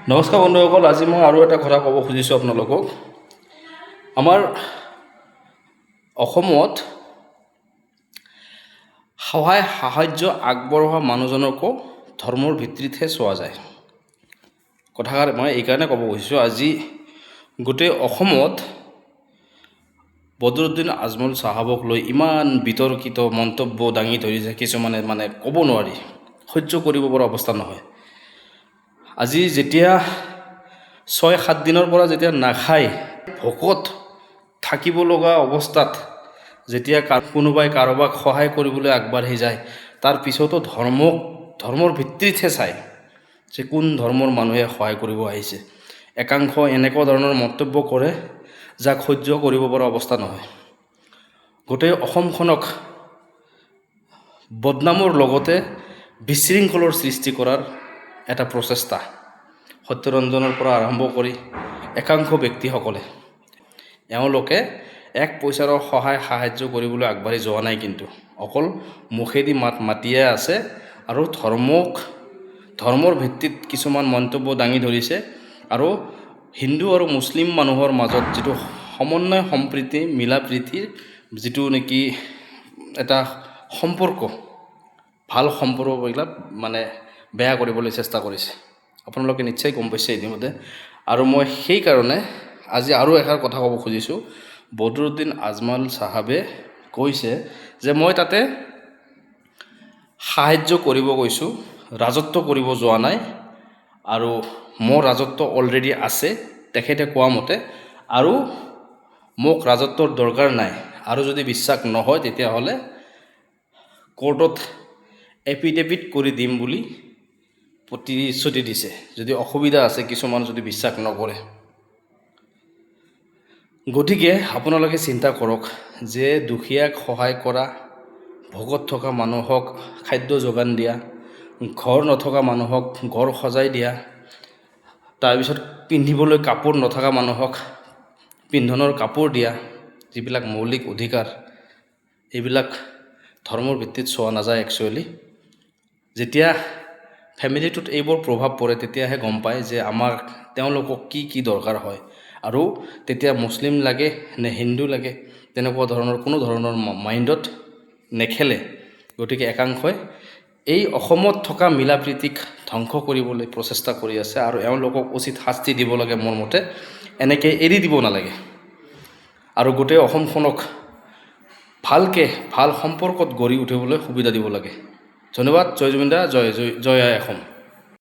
নমস্কাৰ বন্ধুসকল, আজি মই আৰু এটা কথা ক'ব খুজিছোঁ আপোনালোকক। আমাৰ অসমত সাহায্য আগবঢ়োৱা মানুহজনকো ধৰ্মৰ ভিত্তিতহে চোৱা যায়। কথাষাৰ মই এইকাৰণে ক'ব খুজিছোঁ, আজি গোটেই অসমত বদৰুদ্দিন আজমল চাহাবক লৈ ইমান বিতৰ্কিত মন্তব্য দাঙি ধৰিছে, কিছুমানে ক'ব নোৱাৰি, সহ্য কৰিব পৰা অৱস্থা নহয়। আজি যেতিয়া 6-7 দিনৰ পৰা যেতিয়া নাখায়, ভোকত থাকিব লগা অৱস্থাত যেতিয়া কোনোবাই কাৰোবাক সহায় কৰিবলৈ আগবাঢ়ি যায়, তাৰ পিছতো ধৰ্মৰ ভিত্তিতহে চায় যে কোন ধৰ্মৰ মানুহে সহায় কৰিব আহিছে। একাংশ এনেকুৱা ধৰণৰ মন্তব্য কৰে যাক সহ্য কৰিব পৰা অৱস্থা নহয়। গোটেই অসমখনক বদনামৰ লগতে বিশৃংখলৰ সৃষ্টি কৰাৰ এটা প্ৰচেষ্টা সত্যৰঞ্জনৰ পৰা আৰম্ভ কৰি একাংশ ব্যক্তিসকলে, এওঁলোকে এক পইচাৰো সাহায্য কৰিবলৈ আগবাঢ়ি যোৱা নাই, কিন্তু অকল মুখেদি মাতিয়ে আছে আৰু ধৰ্মৰ ভিত্তিত কিছুমান মন্তব্য দাঙি ধৰিছে। আৰু হিন্দু আৰু মুছলিম মানুহৰ মাজত যিটো সমন্বয়, সম্প্ৰীতি, মিলা প্ৰীতিৰ যিটো নেকি এটা সম্পৰ্ক, ভাল সম্পৰ্কবিলাক বেয়া কৰিবলৈ চেষ্টা কৰিছে। আপোনালোকে নিশ্চয় গম পাইছে ইতিমধ্যে। আৰু মই সেইকাৰণে আজি আৰু এষাৰ কথা ক'ব খুজিছোঁ। বদৰুদ্দিন আজমল চাহাবে কৈছে যে মই তাতে সাহায্য কৰিব গৈছোঁ, ৰাজত্ব কৰিব যোৱা নাই, আৰু মোৰ ৰাজত্ব অলৰেডি আছে তেখেতে কোৱা মতে, আৰু মোক ৰাজত্বৰ দৰকাৰ নাই। আৰু যদি বিশ্বাস নহয় তেতিয়াহ'লে কোৰ্টত এফিডেভিট কৰি দিম বুলি প্ৰতিশ্ৰুতি দিছে, যদি অসুবিধা আছে কিছুমান যদি বিশ্বাস নকৰে। গতিকে আপোনালোকে চিন্তা কৰক যে দুখীয়াক সহায় কৰা, ভোকত থকা মানুহক খাদ্য যোগান দিয়া, ঘৰ নথকা মানুহক ঘৰ সজাই দিয়া, তাৰপিছত পিন্ধিবলৈ কাপোৰ নথকা মানুহক পিন্ধনৰ কাপোৰ দিয়া, যিবিলাক মৌলিক অধিকাৰ, এইবিলাক ধৰ্মৰ ভিত্তিত চোৱা নাযায়। একচুৱেলি যেতিয়া ফেমিলিটোত এইবোৰ প্ৰভাৱ পৰে তেতিয়াহে গম পায় যে তেওঁলোকক কি দৰকাৰ হয়। আৰু তেতিয়া মুছলিম লাগে নে হিন্দু লাগে তেনেকুৱা ধৰণৰ কোনো ধৰণৰ মাইণ্ডত নেখেলে। গতিকে একাংশই এই অসমত থকা মিলা প্ৰীতিক ধ্বংস কৰিবলৈ প্ৰচেষ্টা কৰি আছে, আৰু এওঁলোকক উচিত শাস্তি দিব লাগে। মোৰ মতে এনেকৈ এৰি দিব নালাগে, আৰু গোটেই অসমখনক ভাল সম্পৰ্কত গঢ়ি উঠিবলৈ সুবিধা দিব লাগে। ধন্যবাদ। জয় জুবিন দা, জয় আই অসম।